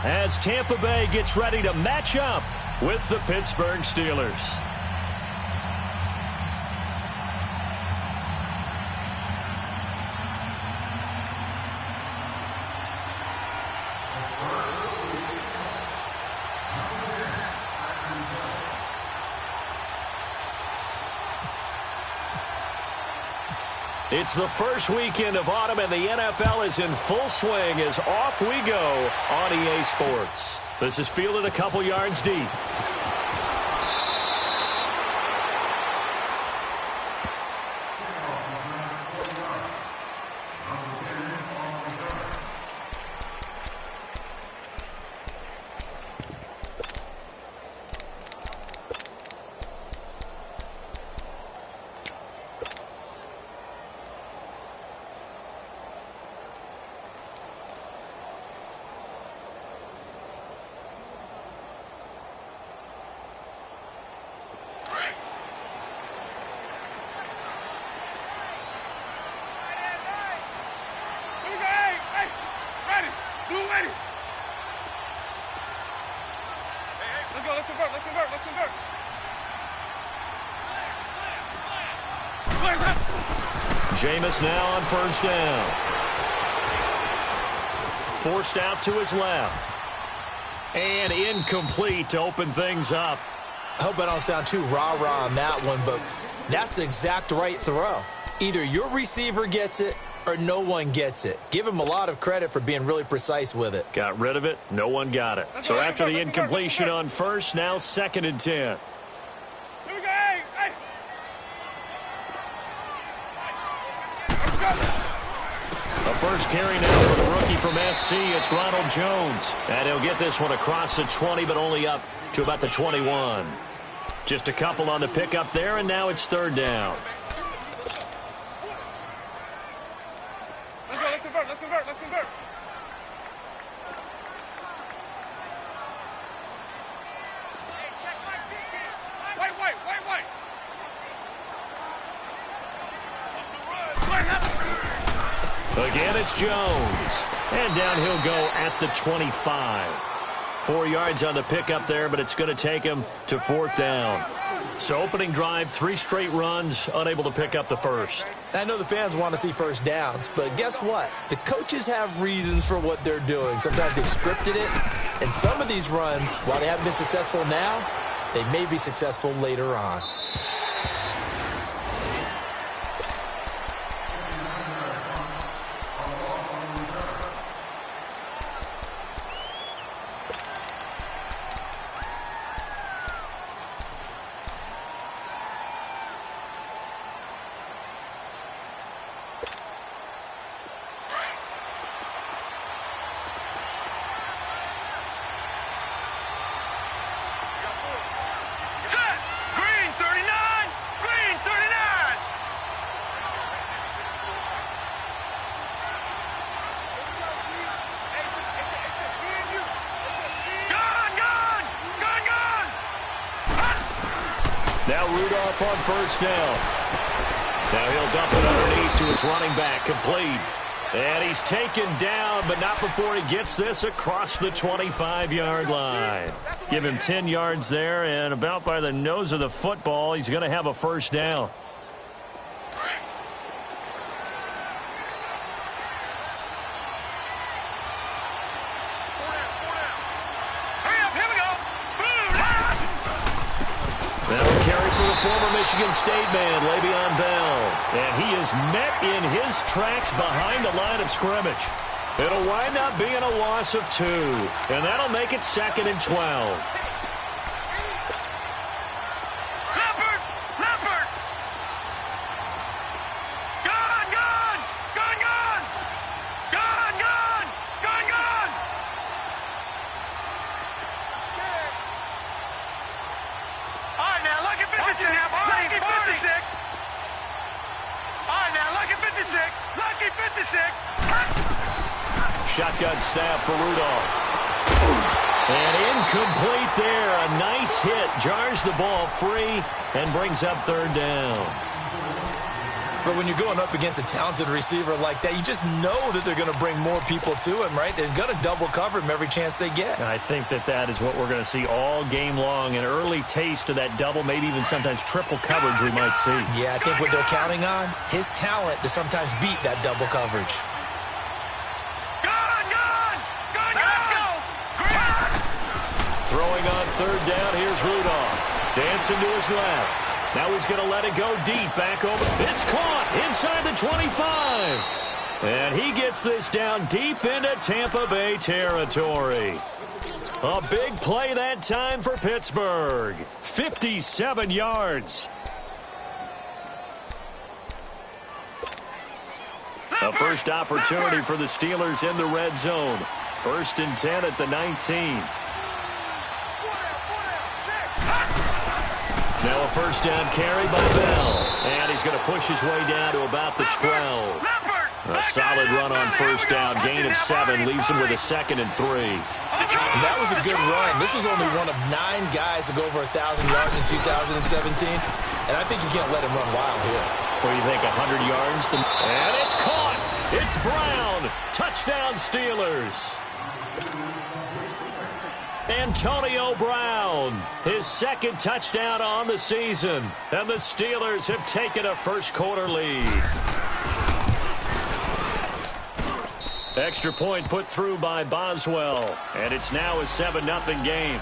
as Tampa Bay gets ready to match up with the Pittsburgh Steelers. It's the first weekend of autumn, and the NFL is in full swing as off we go on EA Sports. This is fielded a couple yards deep. Jameis now on first down. Forced out to his left. And incomplete to open things up. I hope I don't sound too rah-rah on that one, but that's the exact right throw. Either your receiver gets it or no one gets it. Give him a lot of credit for being really precise with it. Got rid of it. No one got it. So after the incompletion on first, now 2nd and 10. First carry now for the rookie from SC. It's Ronald Jones. And he'll get this one across the 20, but only up to about the 21. Just a couple on the pickup there, and now it's 3rd down. Let's convert. Again, it's Jones. And down he'll go at the 25. 4 yards on the pickup there, but it's going to take him to 4th down. So opening drive, 3 straight runs, unable to pick up the first. I know the fans want to see first downs, but guess what? The coaches have reasons for what they're doing. Sometimes they've scripted it, and some of these runs, while they haven't been successful now, they may be successful later on. Now Rudolph on first down. Now he'll dump it underneath to his running back, complete. And he's taken down, but not before he gets this across the 25-yard line. Give him 10 yards there, and about by the nose of the football, he's going to have a first down. Former Michigan State man, Le'Veon Bell. And he is met in his tracks behind the line of scrimmage. It'll wind up being a loss of 2. And that'll make it 2nd and 12. Shotgun snap for Rudolph. And incomplete there. A nice hit. Jars the ball free and brings up 3rd down. But when you're going up against a talented receiver like that, you just know that they're going to bring more people to him, right? They're going to double cover him every chance they get. I think that is what we're going to see all game long. An early taste of that double, maybe even sometimes triple coverage we might see. Yeah, I think what they're counting on, his talent to sometimes beat that double coverage. Let's go! Throwing on third down, here's Rudolph. Dancing to his left. Now he's going to let it go deep, back over. It's caught inside the 25. And he gets this down deep into Tampa Bay territory. A big play that time for Pittsburgh. 57 yards. A first opportunity for the Steelers in the red zone. 1st and 10 at the 19. Now a first down carry by Bell. And he's going to push his way down to about the 12. A solid run on first down. Gain of 7 leaves him with a 2nd and 3. That was a good run. This was only one of 9 guys to go over 1,000 yards in 2017. And I think you can't let him run wild here. What do you think, 100 yards? And it's caught. It's Brown. Touchdown Steelers. Antonio Brown, his 2nd touchdown on the season. And the Steelers have taken a first-quarter lead. Extra point put through by Boswell. And it's now a 7-0 game.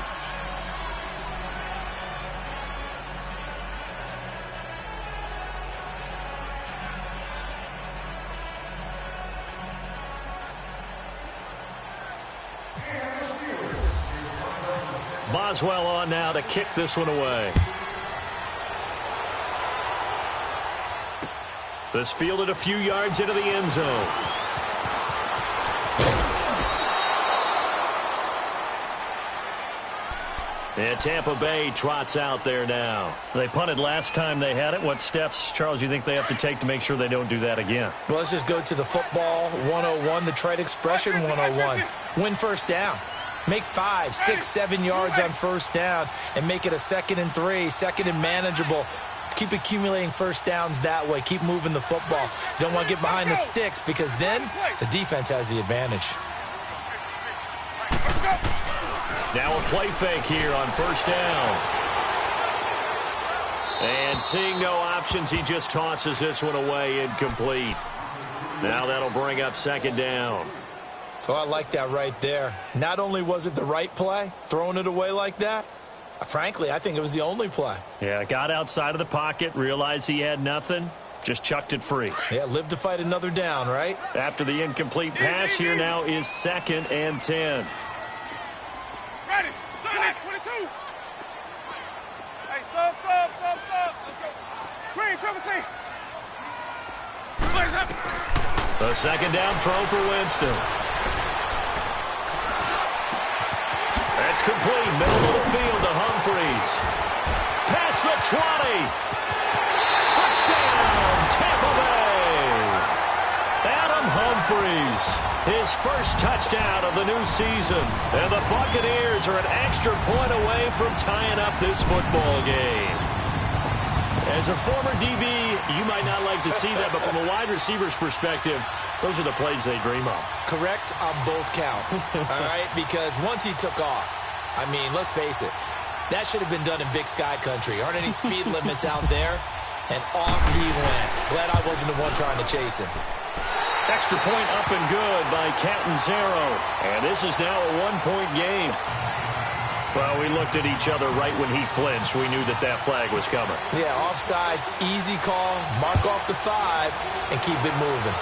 Boswell on now to kick this one away. This fielded a few yards into the end zone. And Tampa Bay trots out there now. They punted last time they had it. What steps, Charles, you think they have to take to make sure they don't do that again? Well, let's just go to the football 101, the trade expression 101. Win first down. Make 5, 6, 7 yards on first down and make it a 2nd and 3, 2nd and manageable. Keep accumulating first downs that way. Keep moving the football. You don't want to get behind the sticks because then the defense has the advantage. Now a play fake here on first down. And seeing no options, he just tosses this one away incomplete. Now that'll bring up 2nd down. Oh, I like that right there. Not only was it the right play, throwing it away like that, frankly, I think it was the only play. Yeah, got outside of the pocket, realized he had nothing, just chucked it free. Yeah, live to fight another down, right? After the incomplete pass, here now is 2nd and 10. Ready, 22. Hey, sub. Let's go. Green, Triple C. A 2nd down throw for Winston. That's complete. Middle of the field to Humphries. Past the 20. Touchdown, Tampa Bay. Adam Humphries, his first touchdown of the new season. And the Buccaneers are an extra point away from tying up this football game. As a former DB, you might not like to see that, but from a wide receiver's perspective, those are the plays they dream of. Correct on both counts, all right? Because once he took off, I mean, let's face it, that should have been done in Big Sky Country. Aren't any speed limits out there? And off he went. Glad I wasn't the one trying to chase him. Extra point up and good by Catanzaro. And this is now a 1-point game. Well, we looked at each other right when he flinched. We knew that flag was coming. Yeah, offsides, easy call, mark off the 5, and keep it moving.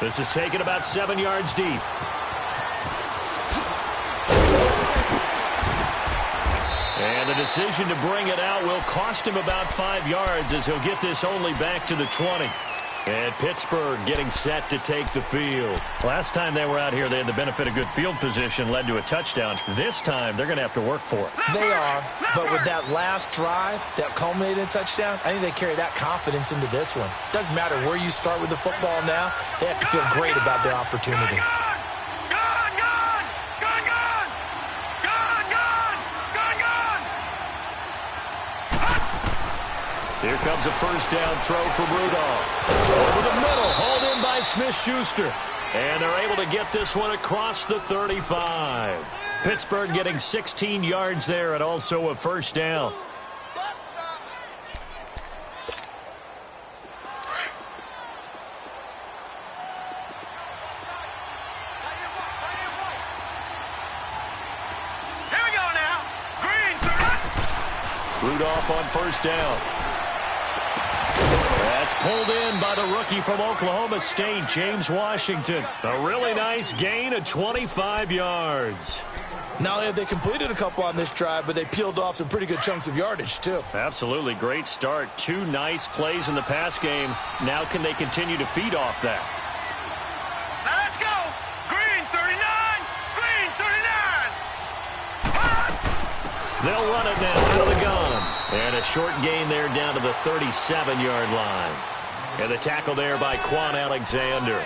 This is taken about 7 yards deep. And the decision to bring it out will cost him about 5 yards as he'll get this only back to the 20. And Pittsburgh getting set to take the field. Last time they were out here, they had the benefit of good field position, led to a touchdown. This time, they're going to have to work for it. They are, but with that last drive that culminated in a touchdown, I think they carry that confidence into this one. Doesn't matter where you start with the football now, they have to feel great about their opportunity. Here comes a first down throw for Rudolph. Over the middle, hauled in by Smith-Schuster. And they're able to get this one across the 35. Pittsburgh getting 16 yards there and also a first down. Here we go now. Green. Rudolph on first down. That's pulled in by the rookie from Oklahoma State, James Washington. A really nice gain of 25 yards. Not only have they completed a couple on this drive, but they peeled off some pretty good chunks of yardage, too. Absolutely great start. 2 nice plays in the pass game. Now can they continue to feed off that? Now let's go. Green 39. Green 39. They'll run it now out of the gun. And a short gain there down to the 37-yard line. And the tackle there by Quan Alexander.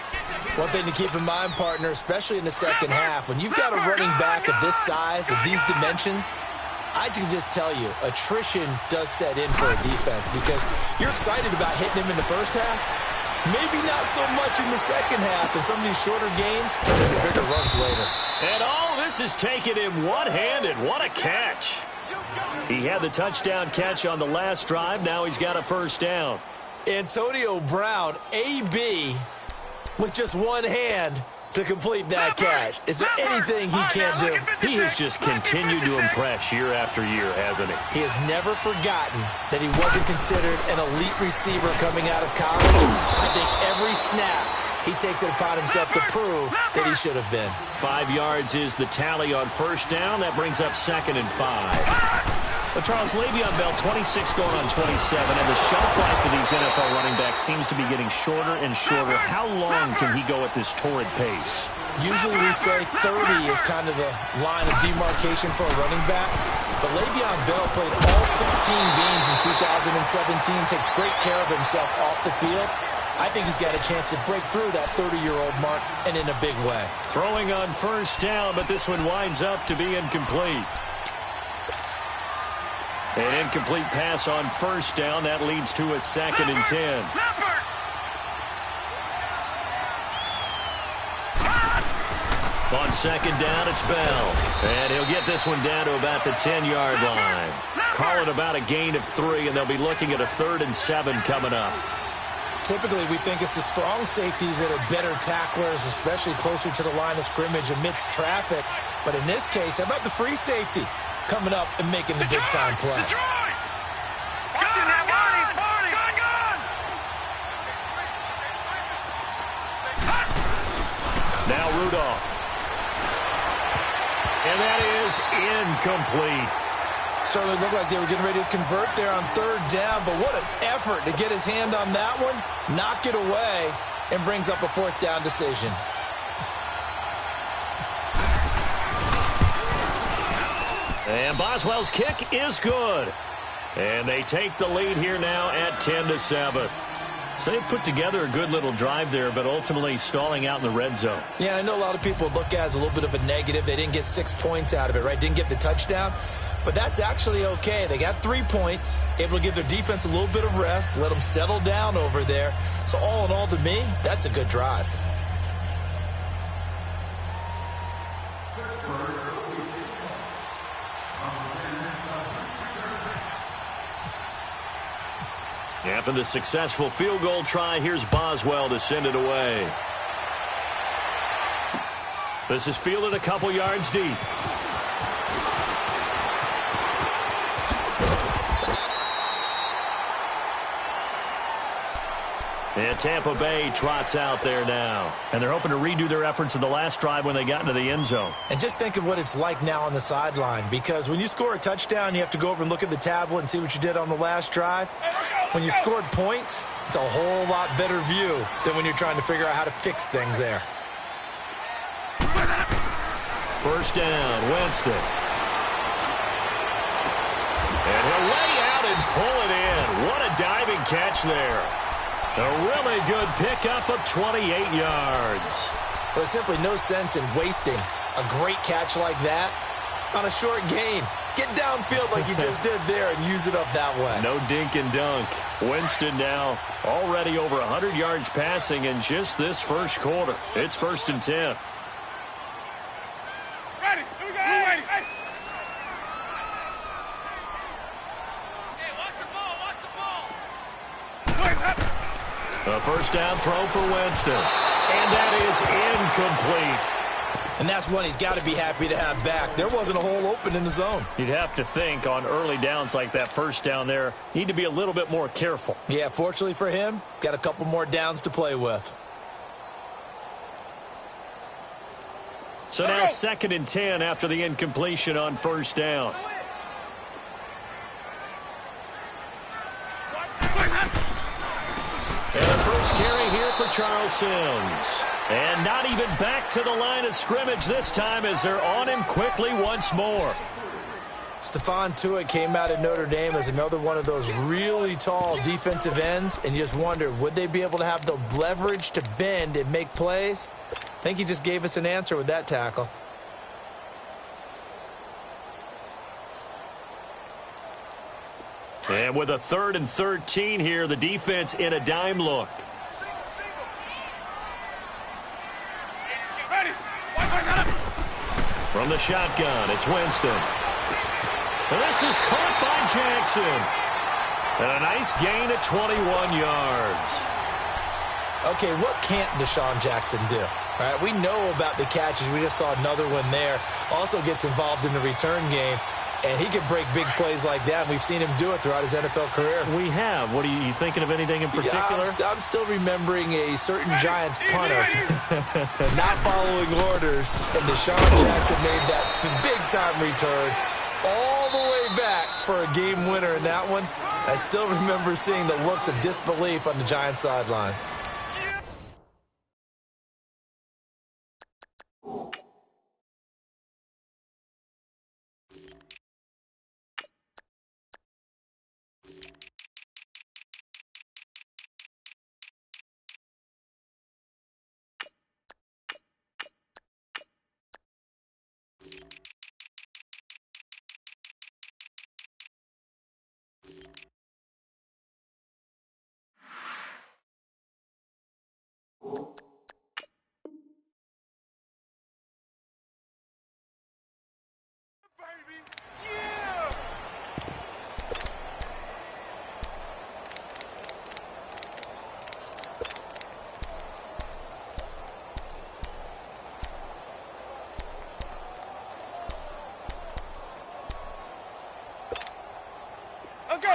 One thing to keep in mind, partner, especially in the second half, when you've got a running back of this size, of these dimensions, I can just tell you, attrition does set in for a defense because you're excited about hitting him in the first half. Maybe not so much in the second half, and some of these shorter gains turn into bigger runs later. And all this is taken in one-handed. What a catch. He had the touchdown catch on the last drive. Now he's got a first down. Antonio Brown, AB, with just one hand to complete that catch. Is there anything he can't do? He has just continued to impress year after year, hasn't he? He has never forgotten that he wasn't considered an elite receiver coming out of college. I think every snap he takes it upon himself to prove that he should have been. 5 yards is the tally on first down. That brings up 2nd and 5. Well, Charles, Le'Veon Bell, 26 going on 27, and the shelf life for these NFL running backs seems to be getting shorter and shorter. How long can he go at this torrid pace? Usually we say 30 is kind of the line of demarcation for a running back, but Le'Veon Bell played all 16 games in 2017, takes great care of himself off the field. I think he's got a chance to break through that 30-year-old mark, and in a big way. Throwing on first down, but this one winds up to be incomplete. An incomplete pass on first down. That leads to a 2nd and 10. On second down, it's Bell. And he'll get this one down to about the 10-yard line. Call it about a gain of 3, and they'll be looking at a 3rd and 7 coming up. Typically, we think it's the strong safeties that are better tacklers, especially closer to the line of scrimmage amidst traffic. But in this case, how about the free safety coming up and making the big-time play? Watching that warning. Gun. Now Rudolph. And that is incomplete. Certainly looked like they were getting ready to convert there on 3rd down, but what an effort to get his hand on that one, knock it away, and brings up a 4th down decision. And Boswell's kick is good. And they take the lead here now at 10-7. So they put together a good little drive there, but ultimately stalling out in the red zone. Yeah, I know a lot of people look at it as a little bit of a negative. They didn't get 6 points out of it, right? Didn't get the touchdown. But that's actually okay. They got 3 points, able to give their defense a little bit of rest, let them settle down over there. So all in all, to me, that's a good drive. After the successful field goal try, here's Boswell to send it away. This is fielded a couple yards deep. And Tampa Bay trots out there now. And they're hoping to redo their efforts in the last drive when they got into the end zone. And just think of what it's like now on the sideline, because when you score a touchdown, you have to go over and look at the tablet and see what you did on the last drive. When you scored points, it's a whole lot better view than when you're trying to figure out how to fix things there. First down, Winston. And he'll lay out and pull it in. What a diving catch there. A really good pickup of 28 yards. There's simply no sense in wasting a great catch like that on a short gain. Get downfield like you just did there and use it up that way. No dink and dunk. Winston now already over 100 yards passing in just this first quarter. It's 1st and 10. Ready. Here we go. Ready. Hey, watch the ball. Watch the ball. A first down throw for Winston. And that is incomplete. And that's one he's got to be happy to have back. There wasn't a hole open in the zone. You'd have to think on early downs like that first down there, you need to be a little bit more careful. Yeah, fortunately for him, got a couple more downs to play with. So now 2nd and 10 after the incompletion on first down. And the first carry here for Charles Sims. And not even back to the line of scrimmage this time as they're on him quickly once more. Stephon Tuitt came out of Notre Dame as another one of those really tall defensive ends, and you just wonder, would they be able to have the leverage to bend and make plays? I think he just gave us an answer with that tackle. And with a 3rd and 13 here, the defense in a dime look. From the shotgun, it's Winston. And this is caught by Jackson. And a nice gain at 21 yards. Okay, what can't Deshaun Jackson do? All right, we know about the catches. We just saw another one there. Also gets involved in the return game. And he can break big plays like that. And we've seen him do it throughout his NFL career. We have. What are you thinking of anything in particular? Yeah, I'm still remembering a certain Giants punter not following orders. And Deshaun Jackson made that big-time return all the way back for a game winner in that one. I still remember seeing the looks of disbelief on the Giants sideline. Let's go.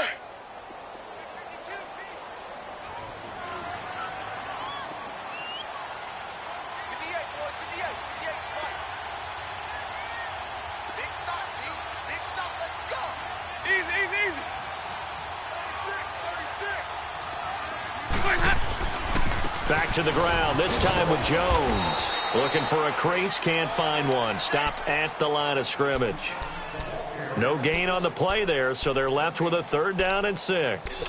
Back to the ground, this time with Jones. Looking for a crease, can't find one. Stopped at the line of scrimmage. No gain on the play there, so they're left with a 3rd down and 6.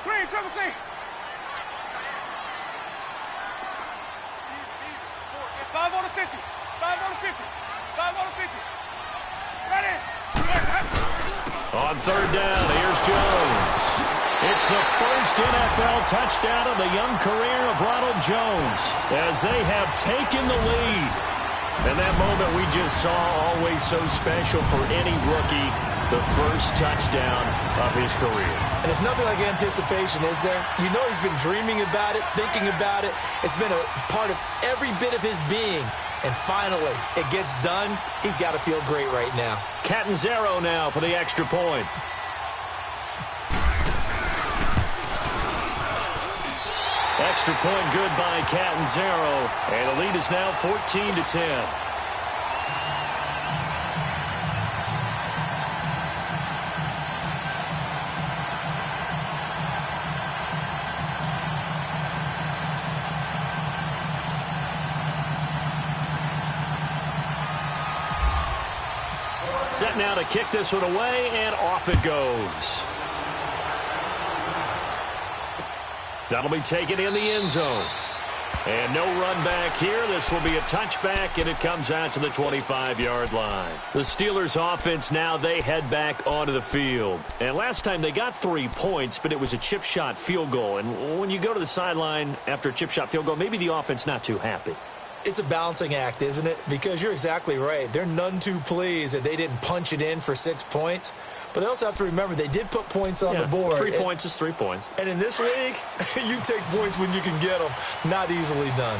Green, triple C. 5 on the 50. 5 on the 50. 5 on the 50. Ready. On 3rd down, here's Jones. It's the first NFL touchdown of the young career of Ronald Jones as they have taken the lead. And that moment we just saw, always so special for any rookie, the first touchdown of his career. And it's nothing like anticipation, is there? You know he's been dreaming about it, thinking about it. It's been a part of every bit of his being. And finally, it gets done. He's got to feel great right now. Catanzaro now for the extra point. Extra point good by Catanzaro. And the lead is now 14-10. Set now to kick this one away, and off it goes. That'll be taken in the end zone. And no run back here. This will be a touchback, and it comes out to the 25-yard line. The Steelers' offense now, they head back onto the field. And last time they got 3 points, but it was a chip shot field goal. And when you go to the sideline after a chip shot field goal, maybe the offense not too happy. It's a balancing act, isn't it? Because you're exactly right. They're none too pleased that they didn't punch it in for 6 points. But they also have to remember they did put points on the board. 3 points is 3 points. And in this league, you take points when you can get them. Not easily done.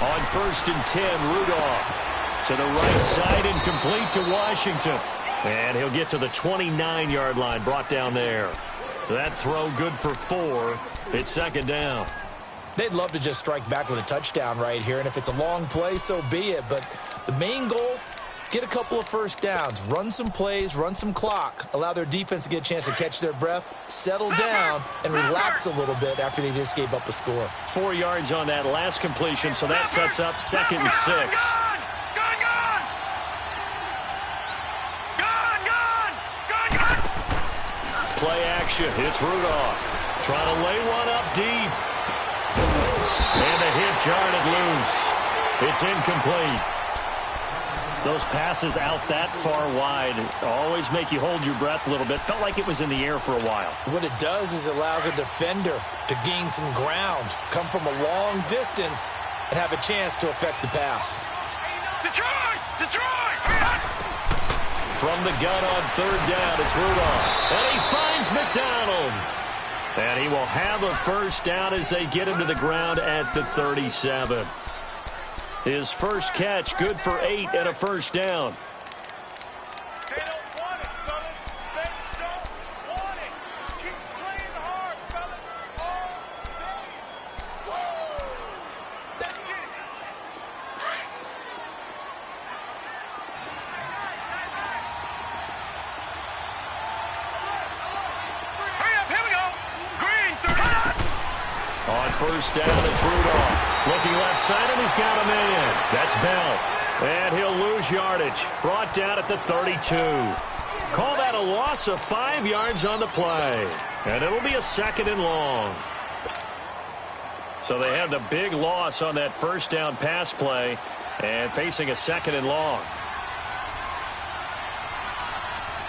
On 1st and 10, Rudolph to the right side and complete to Washington. And he'll get to the 29-yard line, brought down there. That throw good for 4. It's 2nd down. They'd love to just strike back with a touchdown right here, and if it's a long play, so be it. But the main goal, get a couple of first downs, run some plays, run some clock, allow their defense to get a chance to catch their breath, settle down, and relax a little bit after they just gave up a score. 4 yards on that last completion, so that sets up 2nd and 6. Play action. It's Rudolph trying to lay one up deep. And the hit jarred it loose. It's incomplete. Those passes out that far wide always make you hold your breath a little bit. Felt like it was in the air for a while. What it does is it allows a defender to gain some ground, come from a long distance, and have a chance to affect the pass. Detroit! Detroit! From the gun on 3rd down, it's Rudolph. And he finds McDonald. And he will have a first down as they get him to the ground at the 37. His first catch, good for 8 and a first down. They don't want it, fellas. They don't want it. Keep playing hard, fellas. All day. Whoa! Let's get it. Hurry up, here we go. Green, 30. On 1st down, it's Rudolph. Looking left side, and he's got him in. That's Bell. And he'll lose yardage. Brought down at the 32. Call that a loss of 5 yards on the play. And it'll be a 2nd and long. So they have the big loss on that first down pass play and facing a 2nd and long.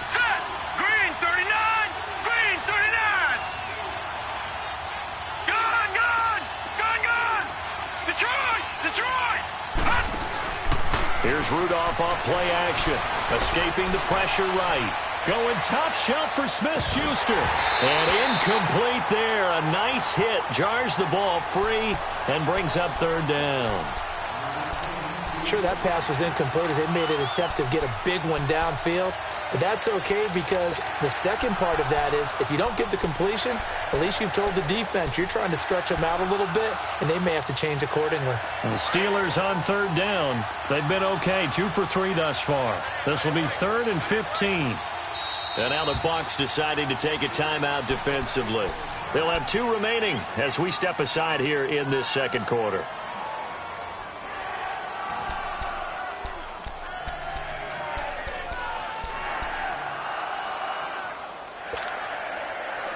Set. Green, 39. Green, 39. Gun, gun. Gun, gun. Detroit. Detroit. Here's Rudolph off play action. Escaping the pressure right. Going top shelf for Smith-Schuster. And incomplete there. A nice hit. Jars the ball free and brings up 3rd down. Sure, that pass was incomplete as they made an attempt to get a big one downfield. But that's okay because the second part of that is if you don't get the completion, at least you've told the defense you're trying to stretch them out a little bit, and they may have to change accordingly. The Steelers on 3rd down. They've been okay, 2 for 3 thus far. This will be 3rd and 15. And now the Bucs deciding to take a timeout defensively. They'll have 2 remaining as we step aside here in this 2nd quarter.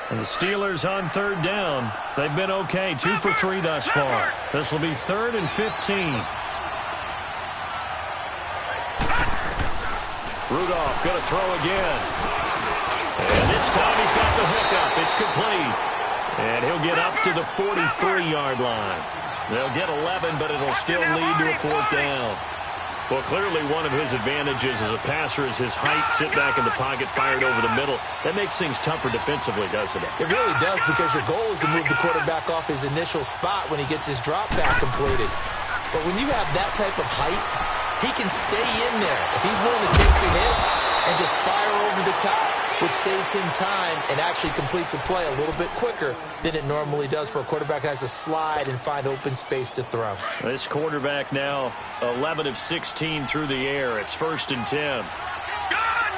And the Steelers on 3rd down. They've been okay, 2 for 3 thus far. This will be 3rd and 15. Rudolph going to throw again. And this time he's got the hookup. It's complete. And he'll get up to the 43-yard line. They'll get 11, but it'll still lead to a 4th down. Well, clearly one of his advantages as a passer is his height, sit back in the pocket, fired over the middle. That makes things tougher defensively, doesn't it? It really does because your goal is to move the quarterback off his initial spot when he gets his drop back completed. But when you have that type of height, he can stay in there. If he's willing to take the hits and just fire over the top, which saves him time and actually completes a play a little bit quicker than it normally does for a quarterback who has to slide and find open space to throw. This quarterback now 11 of 16 through the air. It's 1st and 10. Gun,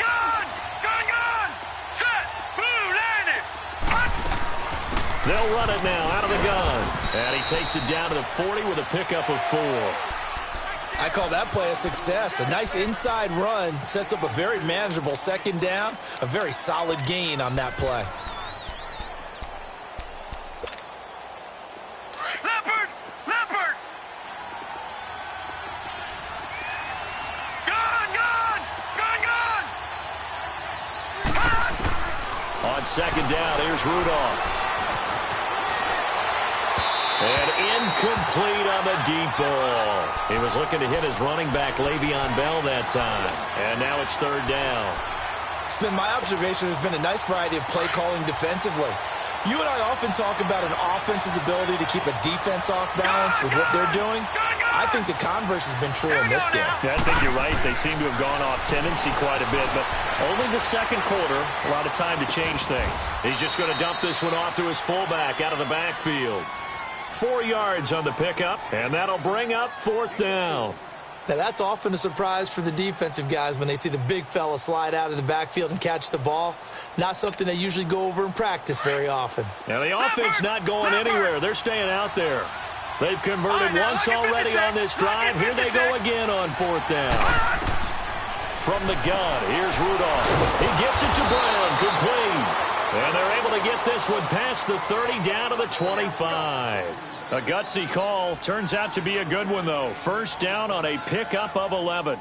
gun. Gun, gun. Set. Blue, landed. They'll run it now out of the gun. And he takes it down to the 40 with a pickup of 4. I call that play a success. A nice inside run sets up a very manageable second down, a very solid gain on that play. Leopard! Leopard! Gone! Gone! Gone! Gone! On second down, here's Rudolph. And incomplete on the deep ball. He was looking to hit his running back, Le'Veon Bell, that time. And now it's third down. It's been my observation there's been a nice variety of play calling defensively. You and I often talk about an offense's ability to keep a defense off balance with what they're doing. I think the converse has been true in this game. Yeah, I think you're right. They seem to have gone off tendency quite a bit, but only the second quarter, a lot of time to change things. He's just going to dump this one off to his fullback out of the backfield. 4 yards on the pickup, and that'll bring up fourth down. Now, that's often a surprise for the defensive guys when they see the big fella slide out of the backfield and catch the ball. Not something they usually go over in practice very often. Now, the offense not going anywhere. They're staying out there. They've converted once already on this drive. Here they go again on fourth down. From the gun, here's Rudolph. He gets it to Brown, complete. And they're able to get this one past the 30 down to the 25. A gutsy call. Turns out to be a good one, though. First down on a pickup of 11.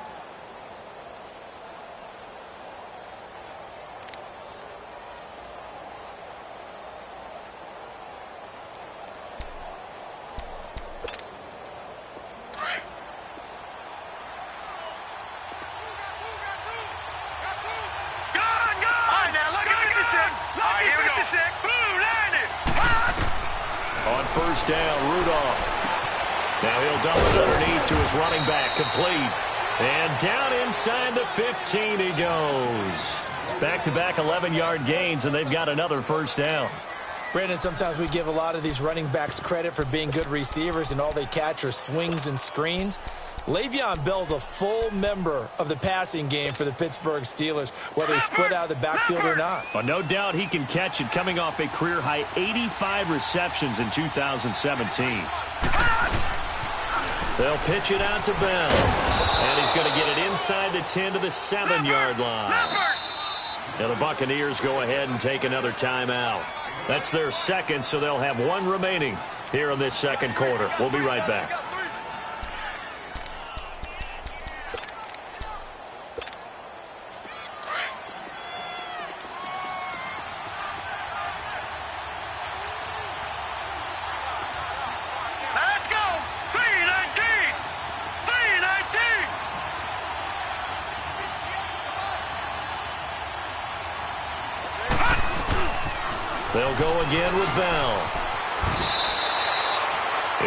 On first down, Rudolph. Now he'll dump it underneath to his running back, complete. And down inside the 15 he goes. Back-to-back 11-yard gains, and they've got another first down. Brandon, sometimes we give a lot of these running backs credit for being good receivers, and all they catch are swings and screens. Le'Veon Bell's a full member of the passing game for the Pittsburgh Steelers, whether he's split out of the backfield or not. Well, no doubt he can catch it, coming off a career-high 85 receptions in 2017. They'll pitch it out to Bell. And he's going to get it inside the 10 to the 7-yard line. Now the Buccaneers go ahead and take another timeout. That's their second, so they'll have one remaining here in this second quarter. We'll be right back. They'll go again with Bell.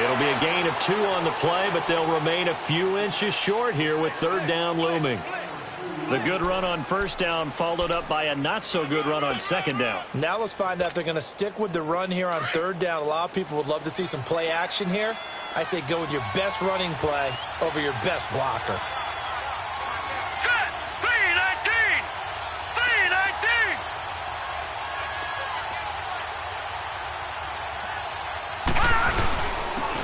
It'll be a gain of 2 on the play, but they'll remain a few inches short here with third down looming. The good run on first down followed up by a not-so-good run on second down. Now let's find out if they're going to stick with the run here on third down. A lot of people would love to see some play action here. I say go with your best running play over your best blocker.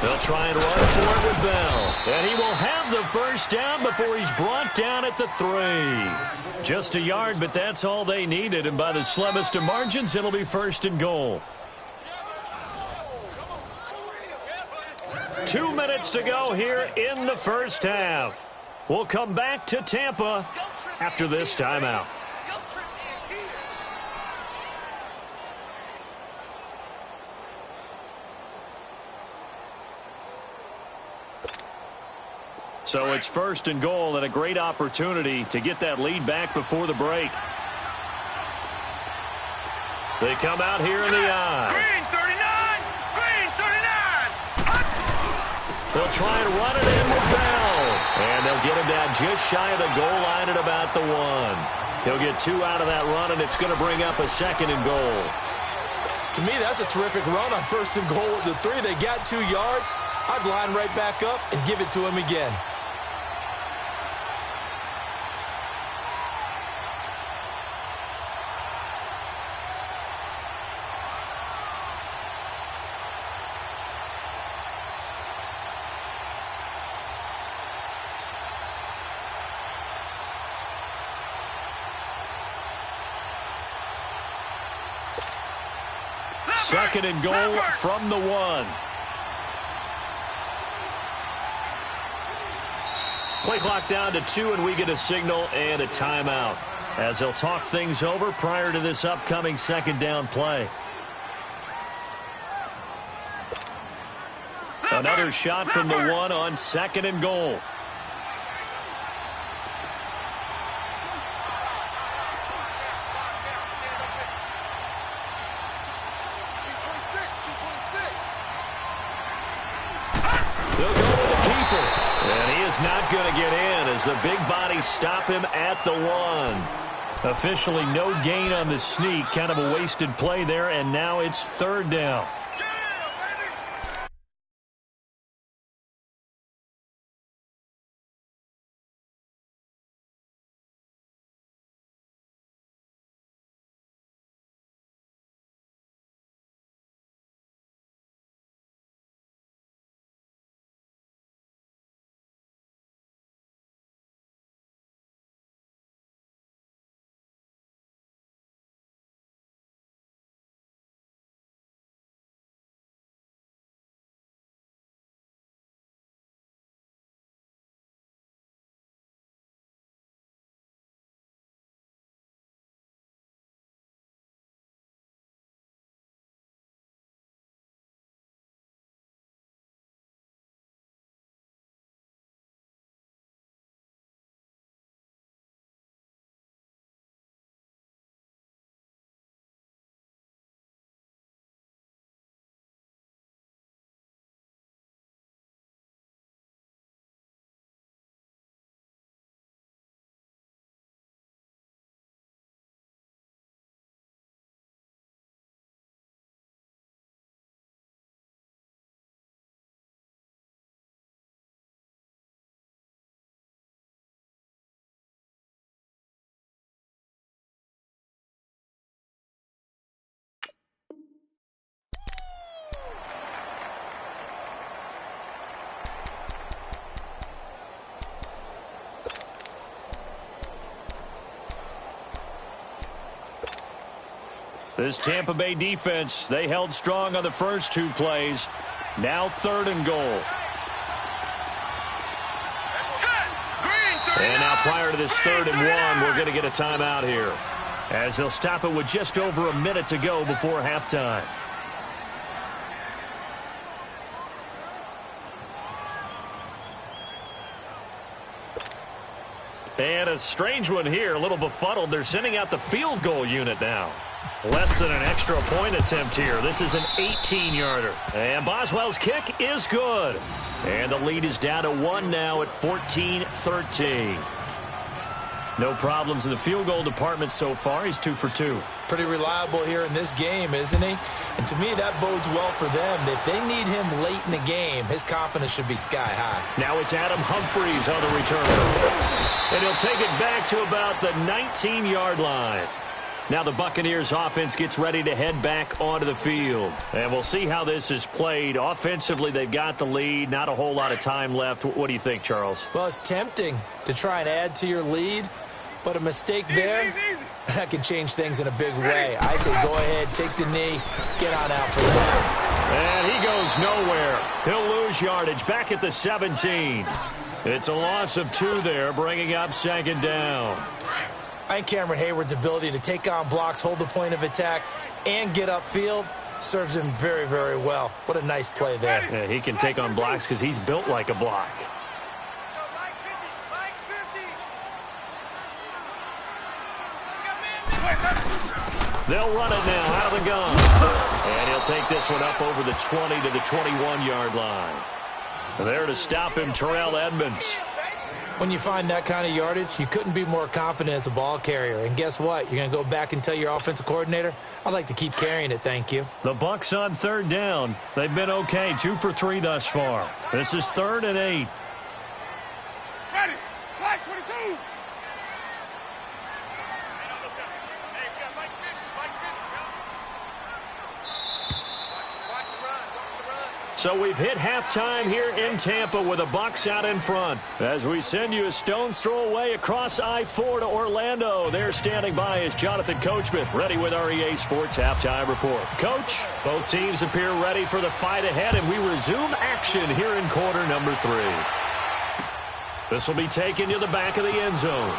They'll try and run for it with Bell. And he will have the first down before he's brought down at the 3. Just a yard, but that's all they needed. And by the slimmest of margins, it'll be first and goal. 2 minutes to go here in the first half. We'll come back to Tampa after this timeout. So it's first and goal and a great opportunity to get that lead back before the break. They come out here in the eye. Green 39! Green 39! They'll try and run it in with Bell. And they'll get him down just shy of the goal line at about the 1. He'll get 2 out of that run, and it's going to bring up a second and goal. To me, that's a terrific run on first and goal at the 3. They got 2 yards. I'd line right back up and give it to him again. second and goal from the 1. Play clock down to 2, and we get a signal and a timeout as they'll talk things over prior to this upcoming second down play. Another shot from the 1 on second and goal. They'll go to the keeper. And he is not going to get in as the big bodies stop him at the 1. Officially no gain on the sneak. Kind of a wasted play there, and now it's third down. This Tampa Bay defense, they held strong on the first 2 plays. Now third and goal. And now prior to this third and 1, we're going to get a timeout here, as they'll stop it with just over a minute to go before halftime. And a strange one here, a little befuddled. They're sending out the field goal unit now. Less than an extra point attempt here. This is an 18-yarder. And Boswell's kick is good. And the lead is down to 1 now at 14-13. No problems in the field goal department so far. He's 2 for 2. Pretty reliable here in this game, isn't he? And to me, that bodes well for them. If they need him late in the game, his confidence should be sky high. Now it's Adam Humphries on the return. And he'll take it back to about the 19-yard line. Now the Buccaneers offense gets ready to head back onto the field. And we'll see how this is played. Offensively, they've got the lead. Not a whole lot of time left. What do you think, Charles? Well, it's tempting to try and add to your lead, but a mistake there, that can change things in a big way. I say go ahead, take the knee, get on out for the half. And he goes nowhere. He'll lose yardage back at the 17. It's a loss of 2 there, bringing up second down. I think Cameron Hayward's ability to take on blocks, hold the point of attack, and get upfield serves him very, very well. What a nice play there. Yeah, he can take on blocks because he's built like a block. They'll run it now out of the gun. And he'll take this one up over the 20 to the 21-yard line. There to stop him, Terrell Edmonds. When you find that kind of yardage, you couldn't be more confident as a ball carrier. And guess what? You're going to go back and tell your offensive coordinator, I'd like to keep carrying it, thank you. The Bucs on third down. They've been okay, 2 for 3 thus far. This is 3rd and 8. Ready. Flag 22. So we've hit halftime here in Tampa with the Bucs out in front. As we send you a stone's throw away across I-4 to Orlando. There standing by is Jonathan Coachman, ready with our EA Sports Halftime Report. Coach, both teams appear ready for the fight ahead, and we resume action here in quarter number 3. This will be taken to the back of the end zone.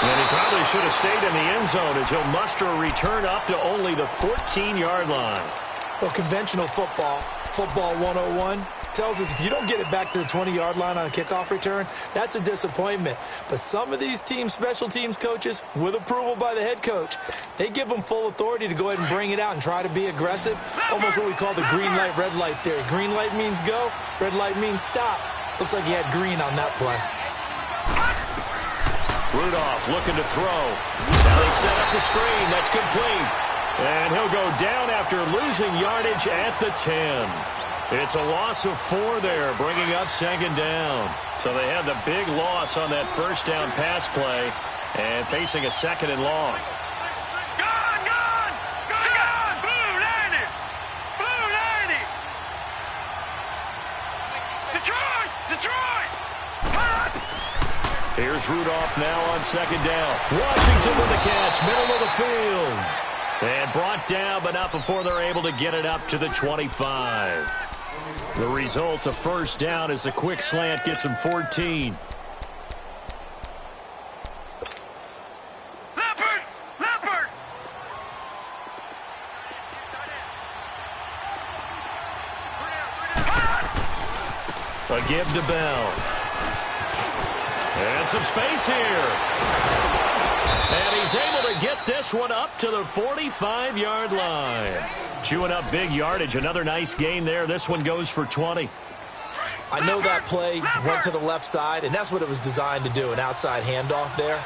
And he probably should have stayed in the end zone as he'll muster a return up to only the 14-yard line. Well, conventional football 101, tells us if you don't get it back to the 20-yard line on a kickoff return, that's a disappointment. But some of these teams, special teams coaches, with approval by the head coach, they give them full authority to go ahead and bring it out and try to be aggressive, almost what we call the green light, red light theory. Green light means go, red light means stop. Looks like he had green on that play. Rudolph looking to throw. Now they set up the screen. That's complete. And he'll go down after losing yardage at the 10. It's a loss of 4 there, bringing up second down. So they had the big loss on that first down pass play and facing a second and long. Gone! Blue 90! Detroit! Here's Rudolph now on second down. Washington with the catch, middle of the field. And brought down, but not before they're able to get it up to the 25. The result, a first down, as a quick slant gets him 14. Leopard! A give to Bell. And some space here. And he's able to get this one up to the 45-yard line. Chewing up big yardage. Another nice gain there. This one goes for 20. I know that play went to the left side, and that's what it was designed to do, an outside handoff there.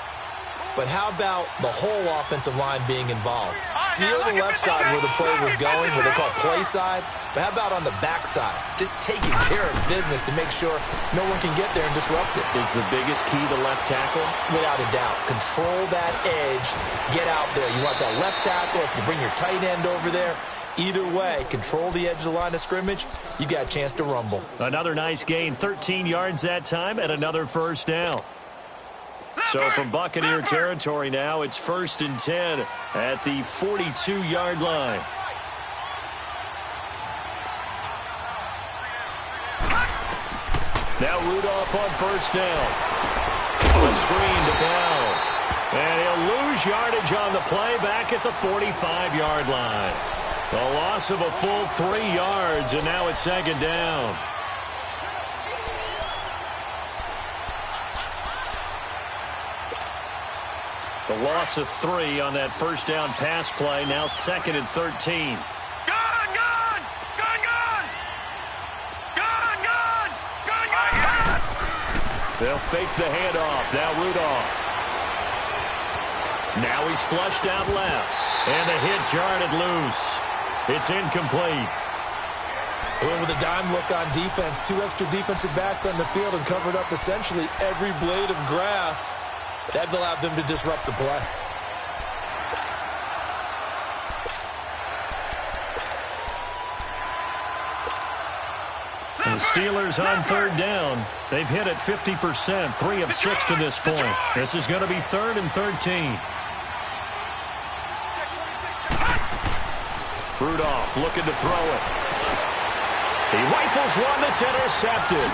But how about the whole offensive line being involved? Seal the left side where the play was going, what they call play side. But how about on the back side? Just taking care of business to make sure no one can get there and disrupt it. Is the biggest key the left tackle? Without a doubt. Control that edge. Get out there. You want that left tackle. If you bring your tight end over there, either way, control the edge of the line of scrimmage, you got a chance to rumble. Another nice gain, 13 yards that time, and another first down. So from Buccaneer territory now, it's 1st and 10 at the 42-yard line. Now Rudolph on first down. A screen to Bell. And he'll lose yardage on the play back at the 45-yard line. A loss of a full 3 yards, and now it's second down. The loss of 3 on that first down pass play, now 2nd and 13. They'll fake the handoff. Now Rudolph. Now he's flushed out left. And the hit jarred it loose. It's incomplete. With a dime look on defense, 2 extra defensive backs on the field and covered up essentially every blade of grass. That allowed them to disrupt the play. The Steelers on third down. They've hit it 50%, 3 of 6 to this point. This is going to be 3rd and 13. Rudolph looking to throw it. He rifles one that's intercepted.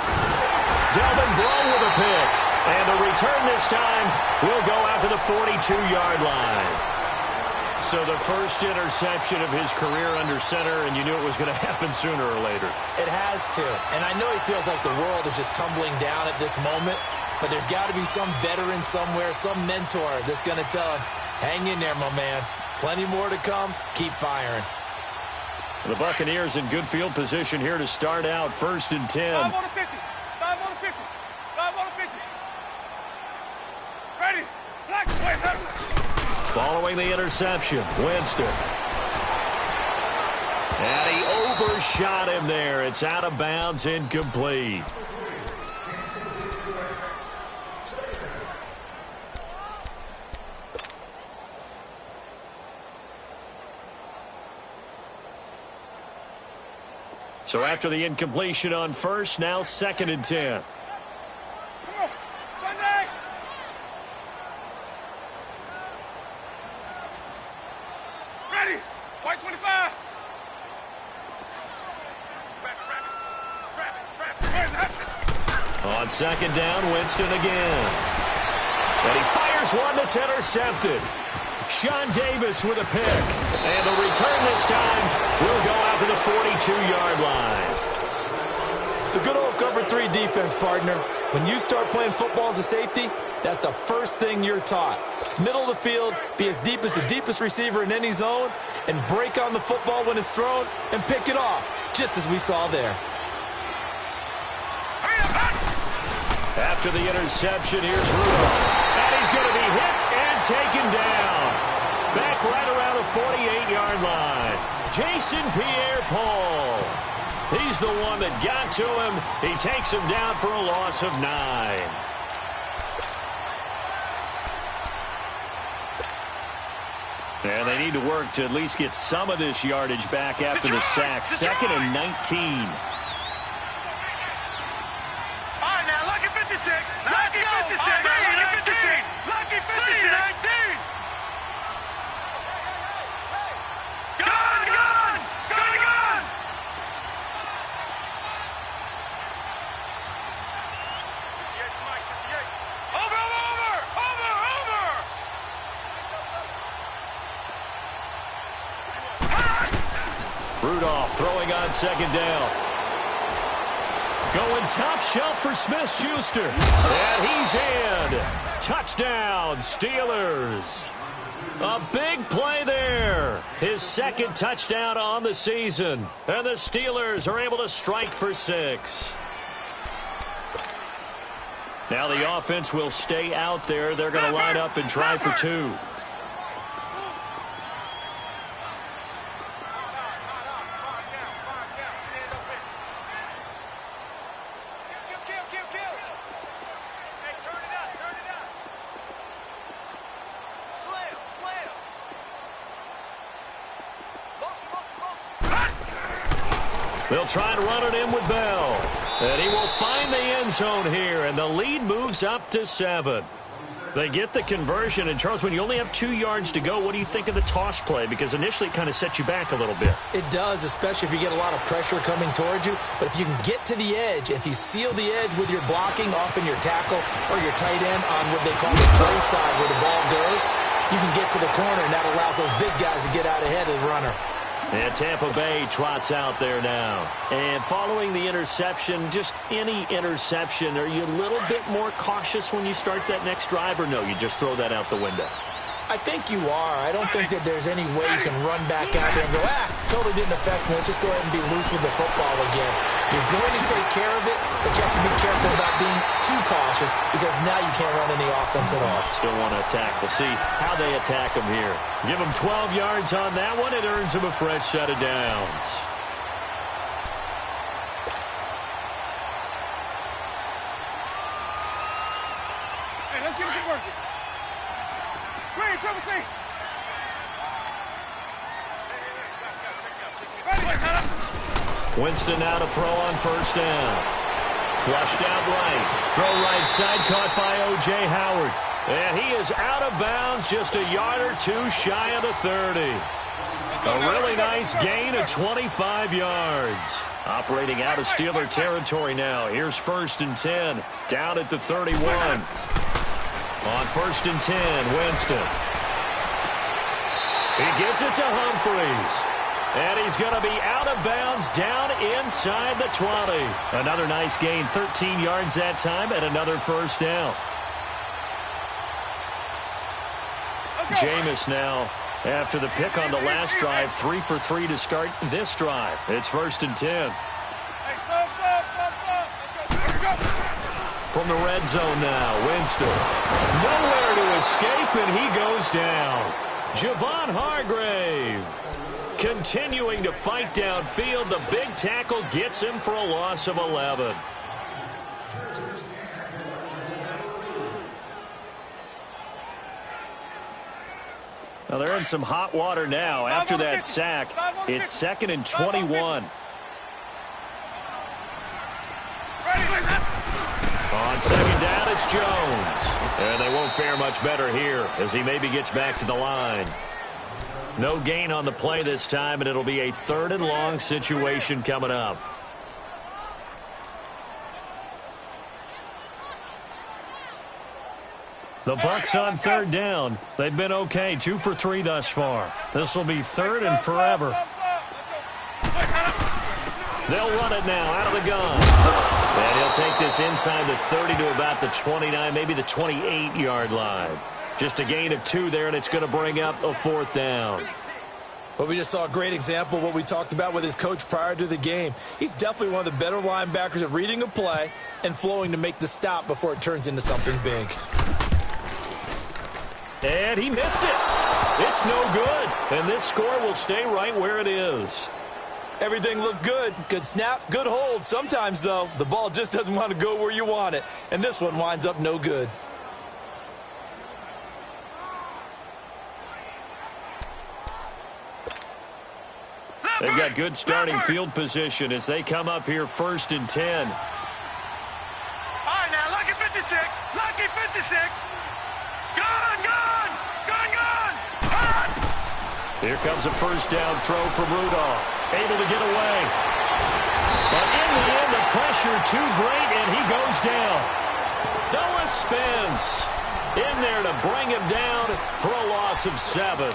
Delvin Breaux with a pick. And the return this time will go out to the 42-yard line. So the first interception of his career under center, and you knew it was going to happen sooner or later. It has to. And I know he feels like the world is just tumbling down at this moment, but there's got to be some veteran somewhere, some mentor that's going to tell him, hang in there, my man. Plenty more to come. Keep firing. The Buccaneers in good field position here to start out, 1st and 10. 5 on the 50. 5 on the 50. 5 on the 50. Ready. Black. Wait. Following the interception, Winston. And he overshot him there. It's out of bounds, incomplete. So after the incompletion on first, now 2nd and 10. Sunday. Ready. White 25. On 2nd down, Winston again. And he fires one that's intercepted. Sean Davis with a pick. And the return this time will go out to the 42-yard line. The good old cover 3 defense, partner. When you start playing football as a safety, that's the first thing you're taught. Middle of the field, be as deep as the deepest receiver in any zone, and break on the football when it's thrown and pick it off, just as we saw there. After the interception, here's Rudolph. And he's going to be hit and taken down. Back right around the 48-yard line. Jason Pierre-Paul. He's the one that got to him. He takes him down for a loss of 9. And they need to work to at least get some of this yardage back after the sack. 2nd and 19. Lucky 56. Lucky 56. Lucky 56. 19. Gone. Over. Rudolph throwing on 2nd down. Going top shelf for Smith-Schuster. And he's in. Touchdown, Steelers. A big play there. His 2nd touchdown on the season. And the Steelers are able to strike for 6. Now the offense will stay out there. They're going to line up and try for 2. They'll try and run it in with Bell. And he will find the end zone here, and the lead moves up to 7. They get the conversion, and Charles, when you only have 2 yards to go, what do you think of the toss play? Because initially it kind of sets you back a little bit. It does, especially if you get a lot of pressure coming towards you. But if you can get to the edge, if you seal the edge with your blocking, often your tackle or your tight end on what they call the play side where the ball goes, you can get to the corner, and that allows those big guys to get out ahead of the runner. And Tampa Bay trots out there now. And following the interception, just any interception, are you a little bit more cautious when you start that next drive, or no, you just throw that out the window? I think you are. I don't think that there's any way you can run back out there and go, totally didn't affect me. Let's just go ahead and be loose with the football again. You're going to take care of it, but you have to be careful about being too cautious because now you can't run any offense at all. Still want to attack. We'll see how they attack them here. Give them 12 yards on that one. It earns them a fresh set of downs. Hey, let's give it some work. Green, triple C. Winston now to throw on 1st down. Flushed out right. Throw right side, caught by O.J. Howard. And he is out of bounds, just a yard or 2 shy of the 30. A really nice gain of 25 yards. Operating out of Steeler territory now. Here's 1st and 10. Down at the 31. On 1st and 10, Winston. He gets it to Humphries. And he's going to be out of bounds down inside the 20. Another nice gain, 13 yards that time, and another 1st down. Jameis now, after the pick on the last drive, 3 for 3 to start this drive. It's 1st and 10. From the red zone now, Winston. Nowhere to escape, and he goes down. Javon Hargrave continuing to fight downfield. The big tackle gets him for a loss of 11. Now they're in some hot water now. After that sack, it's 2nd and 21. Second down, it's Jones. And they won't fare much better here as he maybe gets back to the line. No gain on the play this time, and it'll be a 3rd and long situation coming up. The Bucs on 3rd down. They've been okay, 2 for 3 thus far. This will be 3rd and forever. They'll run it now out of the gun. And he'll take this inside the 30 to about the 29, maybe the 28-yard line. Just a gain of 2 there, and it's going to bring up a 4th down. Well, we just saw a great example of what we talked about with his coach prior to the game. He's definitely one of the better linebackers at reading a play and flowing to make the stop before it turns into something big. And he missed it. It's no good. And this score will stay right where it is. Everything looked good. Good snap, good hold. Sometimes, though, the ball just doesn't want to go where you want it. And this one winds up no good. They've got good starting field position as they come up here 1st and 10. All right, now, lucky 56. Lucky 56. Gone, gone, gone, gone. Hot. Here comes a 1st down throw from Rudolph. Able to get away. But in the end, the pressure too great, and he goes down. Noah Spence in there to bring him down for a loss of 7.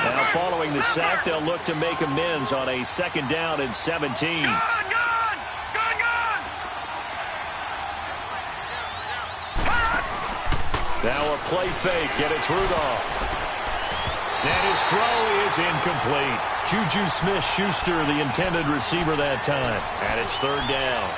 Now following the sack, they'll look to make amends on a 2nd down and 17. Gone, gone, gone, gone. Hot. Now a play fake, and it's Rudolph. And his throw is incomplete. Juju Smith-Schuster, the intended receiver that time. And it's 3rd down.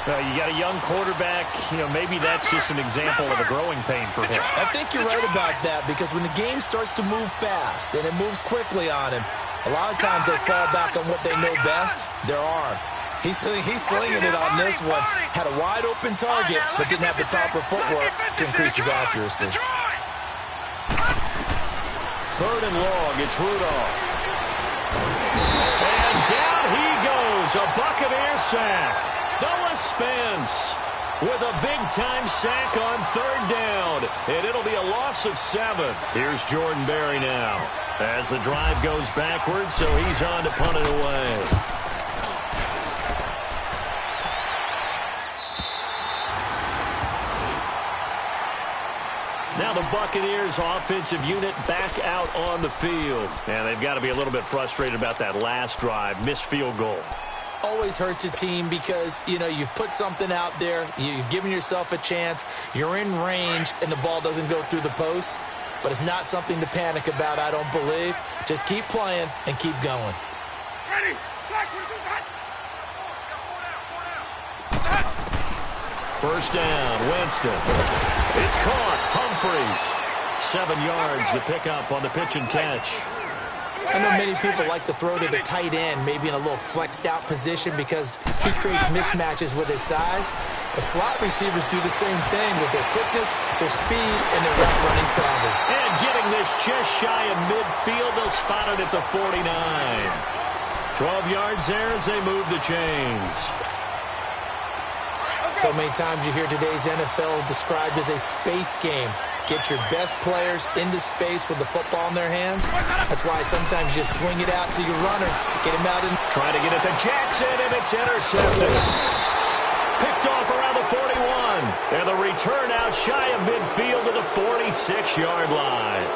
You got a young quarterback. Maybe that's just an example of a growing pain for him. I think you're right about that because when the game starts to move fast and it moves quickly on him, a lot of times they fall back on what they know best, their arm. He's slinging it on this one. Had a wide open target, but didn't have the proper footwork to increase his accuracy. 3rd and long, it's Rudolph. And down he goes, a Buccaneer sack. Noah Spence with a big-time sack on 3rd down, and it'll be a loss of 7. Here's Jordan Berry now as the drive goes backwards, so he's on to punt it away. Now the Buccaneers offensive unit back out on the field. And they've got to be a little bit frustrated about that last drive, missed field goal. Always hurts a team because, you've put something out there, you've given yourself a chance, you're in range, and the ball doesn't go through the posts. But it's not something to panic about, I don't believe. Just keep playing and keep going. Ready. 1st down, Winston. It's caught. Humphreys. 7 yards, the pickup on the pitch and catch. I know many people like to throw to the tight end, maybe in a little flexed out position because he creates mismatches with his size. The slot receivers do the same thing with their quickness, their speed, and their route running savvy. And getting this just shy of midfield, they'll spot it at the 49. 12 yards there as they move the chains. So many times you hear today's NFL described as a space game. Get your best players into space with the football in their hands. That's why sometimes you swing it out to your runner. Get him out and try to get it to Jackson, and it's intercepted. Picked off around the 41. And the return out shy of midfield to the 46-yard line.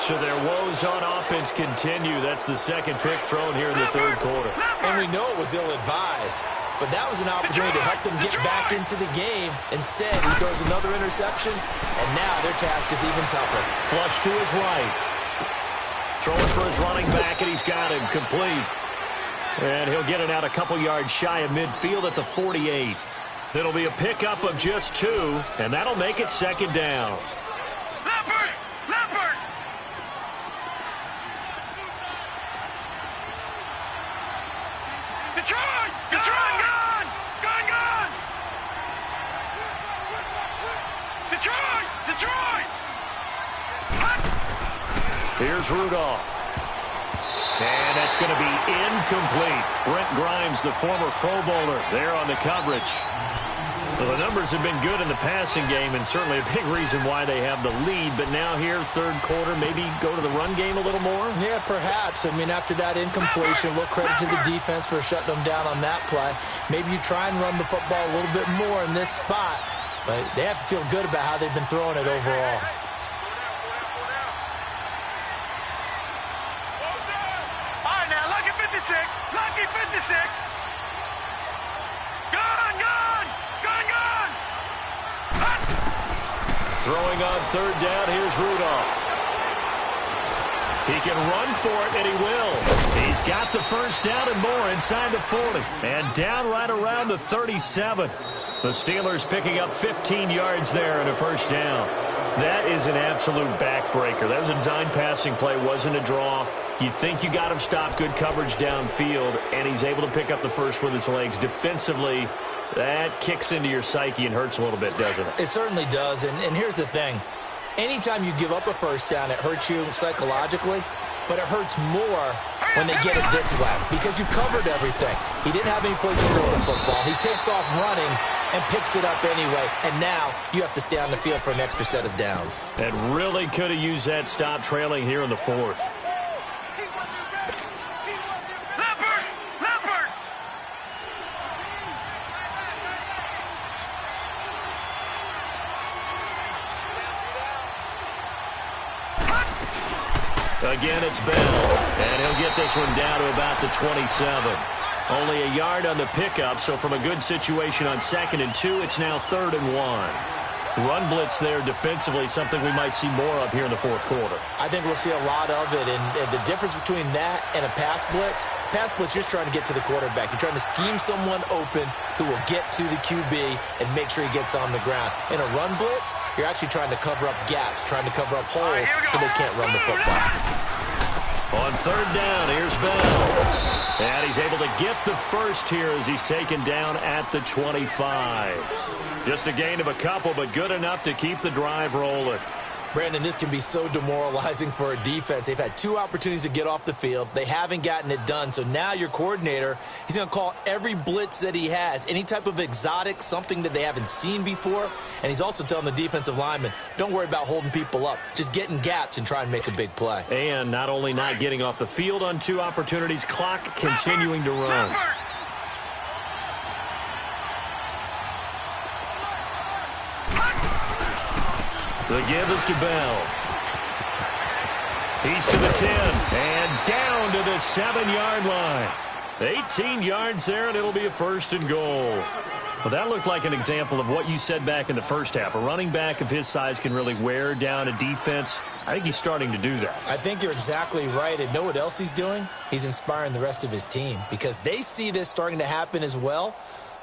So their woes on offense continue. That's the 2nd pick thrown here in the 3rd quarter. And we know it was ill-advised. But that was an opportunity to help them get back into the game. Instead, he throws another interception, and now their task is even tougher. Flush to his right. Throwing for his running back, and he's got him complete. And he'll get it out a couple yards shy of midfield at the 48. It'll be a pickup of just 2, and that'll make it 2nd down. Leopard! Detroit! Gone! Gone! Detroit! Here's Rudolph. And that's going to be incomplete. Brent Grimes, the former Pro Bowler, there on the coverage. Well, the numbers have been good in the passing game, and certainly a big reason why they have the lead. But now here, third quarter, maybe go to the run game a little more? Yeah, perhaps. I mean, after that incompletion, a little credit to the defense for shutting them down on that play. Maybe you try and run the football a little bit more in this spot. But they have to feel good about how they've been throwing it overall. All right, now, lucky 56. Lucky 56. Gone, gone. Gone, gone. Throwing on third down, here's Rudolph. He can run for it, and he will. He's got the first down and more inside the 40. And down right around the 37. The Steelers picking up 15 yards there and a first down. That is an absolute backbreaker. That was a design passing play, wasn't a draw. You think you got him stopped, good coverage downfield, and he's able to pick up the first with his legs. Defensively, that kicks into your psyche and hurts a little bit, doesn't it? It certainly does, and here's the thing. Anytime you give up a first down, it hurts you psychologically, but it hurts more when they get it this way because you've covered everything. He didn't have any place to throw the football. He takes off running and picks it up anyway, and now you have to stay on the field for an extra set of downs. And really could have used that stop trailing here in the fourth. Leopard! Leopard! Again, it's Bell, and he'll get this one down to about the 27. Only a yard on the pickup, so from a good situation on 2nd and 2, it's now 3rd and 1. Run blitz there defensively, something we might see more of here in the fourth quarter. I think we'll see a lot of it, and the difference between that and a pass blitz, you're just trying to get to the quarterback. You're trying to scheme someone open who will get to the QB and make sure he gets on the ground. In a run blitz, you're actually trying to cover up gaps, trying to cover up holes so they can't run the football. On third down, here's Bell. And he's able to get the first here as he's taken down at the 25. Just a gain of a couple, but good enough to keep the drive rolling. Brandon, this can be so demoralizing for a defense. They've had 2 opportunities to get off the field. They haven't gotten it done. So now your coordinator, he's going to call every blitz that he has, any type of exotic, something that they haven't seen before. And he's also telling the defensive lineman, don't worry about holding people up. Just get in gaps and try and make a big play. And not only not getting off the field on 2 opportunities, clock continuing to run. The give is to Bell. He's to the 10 and down to the 7-yard line. 18 yards there, and it'll be a 1st and goal. Well, that looked like an example of what you said back in the first half. A running back of his size can really wear down a defense. I think he's starting to do that. I think you're exactly right. And know what else he's doing? He's inspiring the rest of his team because they see this starting to happen as well.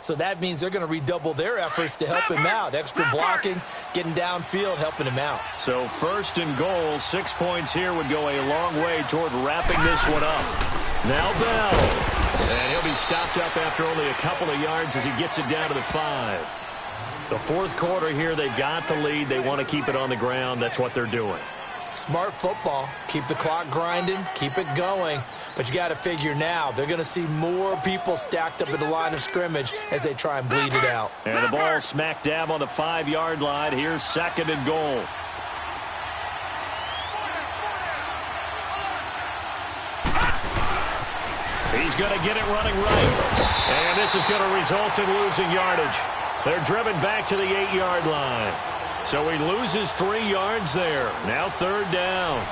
So that means they're going to redouble their efforts to help him out. Extra blocking, getting downfield, helping him out. So 1st and goal, 6 points here would go a long way toward wrapping this one up. Now Bell. And he'll be stopped up after only a couple of yards as he gets it down to the 5. The fourth quarter here, they've got the lead. They want to keep it on the ground. That's what they're doing. Smart football. Keep the clock grinding. Keep it going. But you got to figure now, they're going to see more people stacked up at the line of scrimmage as they try and bleed it out. And the ball smack dab on the 5-yard line. Here's 2nd and goal. He's going to get it running right. And this is going to result in losing yardage. They're driven back to the 8-yard line. So he loses 3 yards there. Now 3rd down.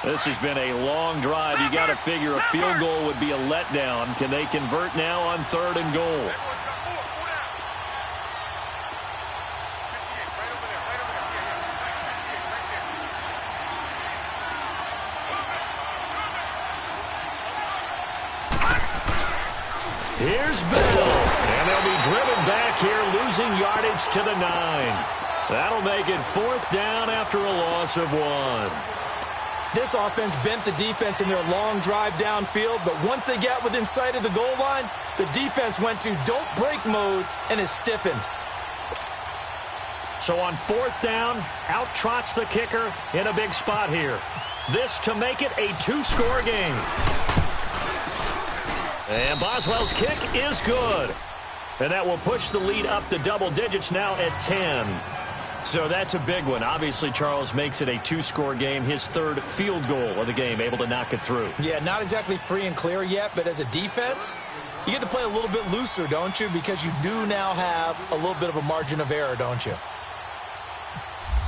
This has been a long drive. You got to figure a field goal would be a letdown. Can they convert now on 3rd and goal? Here's Bell. And they'll be driven back here, losing yardage to the 9. That'll make it 4th down after a loss of 1. This offense bent the defense in their long drive downfield, but once they got within sight of the goal line, the defense went to don't break mode and is stiffened. So on 4th down, out trots the kicker in a big spot here. This to make it a 2-score game. And Boswell's kick is good. And that will push the lead up to double digits now at 10. So that's a big one. Obviously, Charles makes it a 2-score game. His 3rd field goal of the game, able to knock it through. Yeah, not exactly free and clear yet, but as a defense, you get to play a little bit looser, don't you? Because you do now have a little bit of a margin of error, don't you?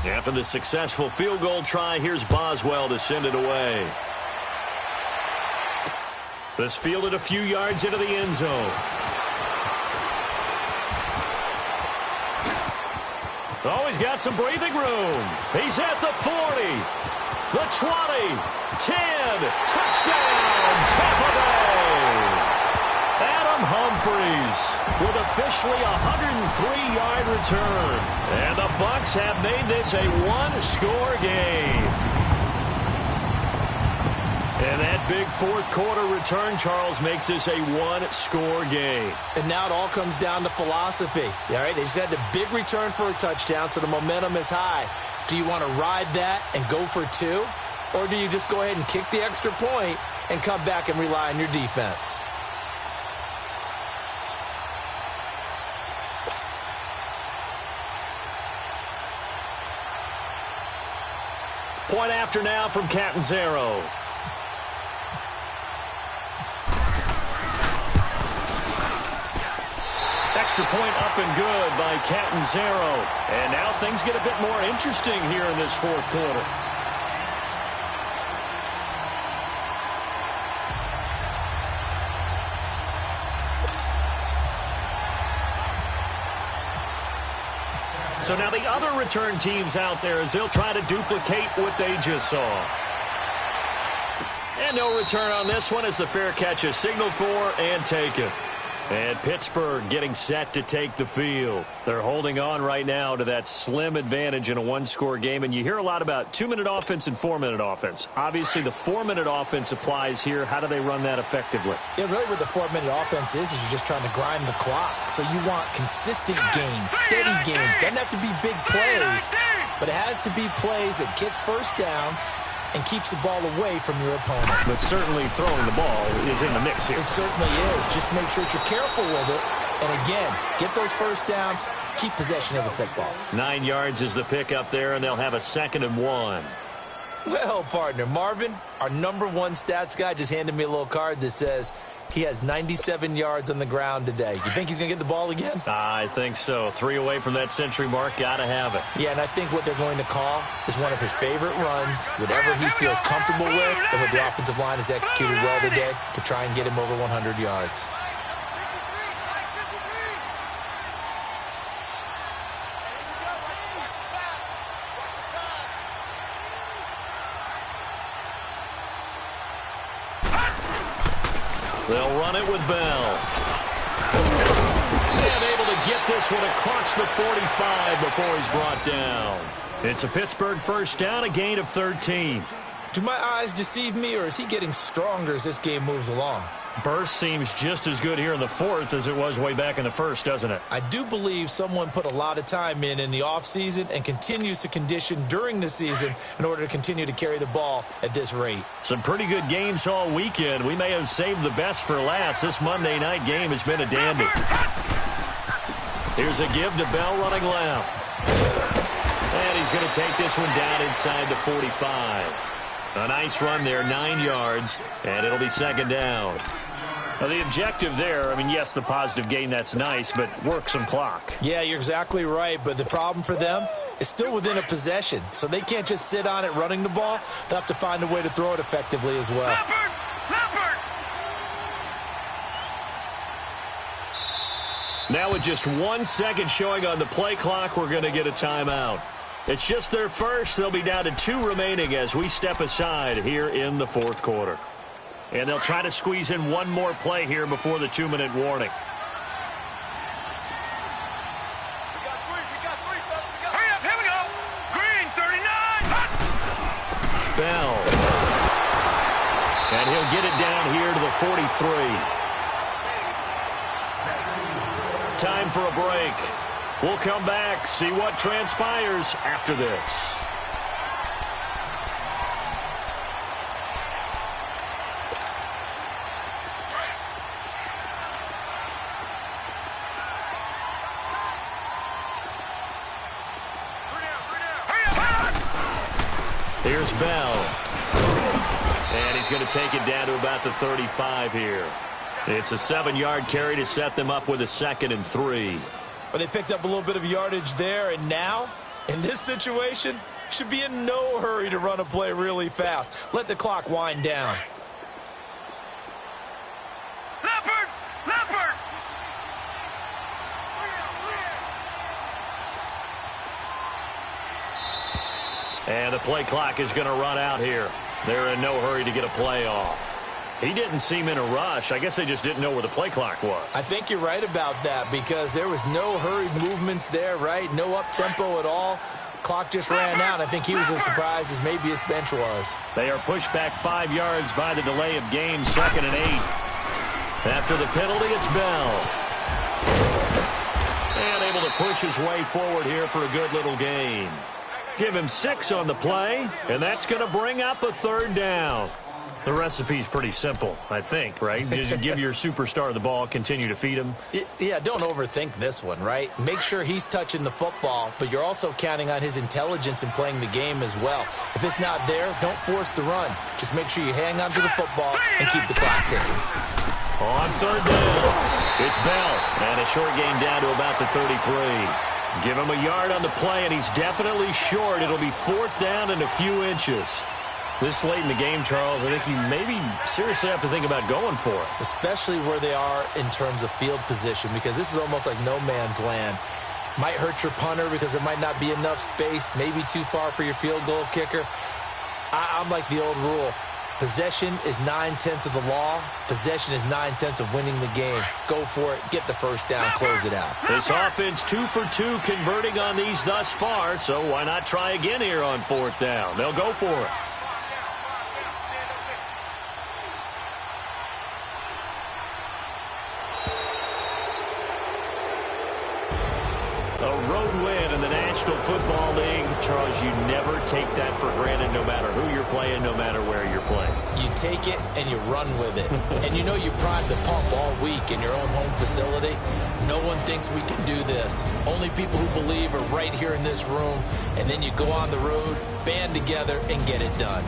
After the successful field goal try, here's Boswell to send it away. This fielded a few yards into the end zone. Oh, he's got some breathing room. He's at the 40, the 20, 10, touchdown, Tampa Bay. Adam Humphries with officially a 103-yard return. And the Bucs have made this a 1-score game. And that big 4th quarter return, Charles, makes this a 1-score game. And now it all comes down to philosophy. All right, they just had a big return for a touchdown, so the momentum is high. Do you want to ride that and go for 2? Or do you just go ahead and kick the extra point and come back and rely on your defense? Point after now from Catanzaro. Extra point up and good by Catanzaro. And now things get a bit more interesting here in this 4th quarter. So now the other return teams out there as they'll try to duplicate what they just saw. And no return on this one as the fair catch is signaled for and taken. And Pittsburgh getting set to take the field. They're holding on right now to that slim advantage in a 1-score game. And you hear a lot about 2-minute offense and 4-minute offense. Obviously, the 4-minute offense applies here. How do they run that effectively? Yeah, really what the 4-minute offense is you're just trying to grind the clock. So you want consistent gains, steady gains. Doesn't have to be big plays, but it has to be plays that gets first downs and keeps the ball away from your opponent. But certainly throwing the ball is in the mix here. It certainly is. Just make sure that you're careful with it. And again, get those first downs, keep possession of the football. 9 yards is the pick up there, and they'll have a 2nd and 1. Well, partner, Marvin, our #1 stats guy just handed me a little card that says he has 97 yards on the ground today. You think he's going to get the ball again? I think so. 3 away from that century mark. Got to have it. Yeah, and I think what they're going to call is one of his favorite runs, whatever he feels comfortable with, and what the offensive line has executed well today to try and get him over 100 yards. They'll run it with Bell. And able to get this one across the 45 before he's brought down. It's a Pittsburgh first down, a gain of 13. Do my eyes deceive me, or is he getting stronger as this game moves along? Burst seems just as good here in the 4th as it was way back in the 1st, doesn't it? I do believe someone put a lot of time in the offseason and continues to condition during the season in order to continue to carry the ball at this rate. Some pretty good games all weekend. We may have saved the best for last. This Monday night game has been a dandy. Here's a give to Bell running left. And he's going to take this one down inside the 45. A nice run there, 9 yards, and it'll be 2nd down. Now, the objective there, I mean, yes, the positive gain, that's nice, but work some clock. Yeah, you're exactly right, but the problem for them is still within a possession, so they can't just sit on it running the ball. They'll have to find a way to throw it effectively as well. Now with just 1 second showing on the play clock, we're going to get a timeout. It's just their first. They'll be down to 2 remaining as we step aside here in the 4th quarter. And they'll try to squeeze in one more play here before the 2-minute warning. Hurry up, here we go. Green, 39. Bell 43. Time for a break. We'll come back, see what transpires after this. Here's Bell. And he's going to take it down to about the 35 here. It's a 7-yard carry to set them up with a 2nd and 3. But they picked up a little bit of yardage there, and now, in this situation, should be in no hurry to run a play really fast. Let the clock wind down. Leopard! And the play clock is going to run out here. They're in no hurry to get a play off. He didn't seem in a rush. I guess they just didn't know where the play clock was. I think you're right about that because there was no hurried movements there, right? No up-tempo at all. Clock just ran out. I think he was as surprised as maybe his bench was. They are pushed back 5 yards by the delay of game, 2nd and 8. After the penalty, it's Bell. And able to push his way forward here for a good little gain. Give him 6 on the play, and that's going to bring up a 3rd down. The recipe's pretty simple, I think, right? Just give your superstar the ball, continue to feed him. Yeah, don't overthink this one, right? Make sure he's touching the football, but you're also counting on his intelligence in playing the game as well. If it's not there, don't force the run. Just make sure you hang on to the football and keep the clock ticking. On 3rd down, it's Bell, and a short gain down to about the 33. Give him a yard on the play, and he's definitely short. It'll be 4th down and a few inches. This late in the game, Charles, I think you maybe seriously have to think about going for it. Especially where they are in terms of field position, because this is almost like no man's land. Might hurt your punter because there might not be enough space, maybe too far for your field goal kicker. I'm like the old rule. Possession is 9/10 of the law. Possession is 9/10 of winning the game. Go for it. Get the first down. Close it out. This offense 2 for 2 converting on these thus far, so why not try again here on 4th down? They'll go for it. A road win in the National Football League. Charles, you never take that for granted no matter who you're playing, no matter where you're playing. You take it and you run with it. And you know you prime the pump all week in your own home facility. No one thinks we can do this. Only people who believe are right here in this room. And then you go on the road, band together, and get it done.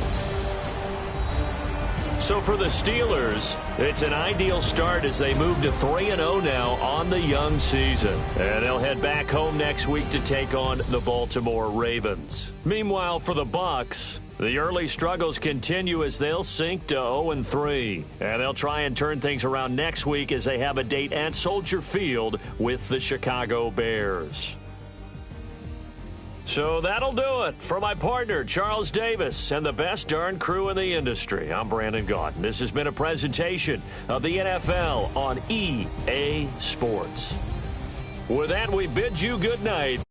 So for the Steelers, it's an ideal start as they move to 3-0 now on the young season. And they'll head back home next week to take on the Baltimore Ravens. Meanwhile, for the Bucs, the early struggles continue as they'll sink to 0-3. And they'll try and turn things around next week as they have a date at Soldier Field with the Chicago Bears. So that'll do it for my partner, Charles Davis, and the best darn crew in the industry. I'm Brandon Gaudin. This has been a presentation of the NFL on EA Sports. With that, we bid you good night.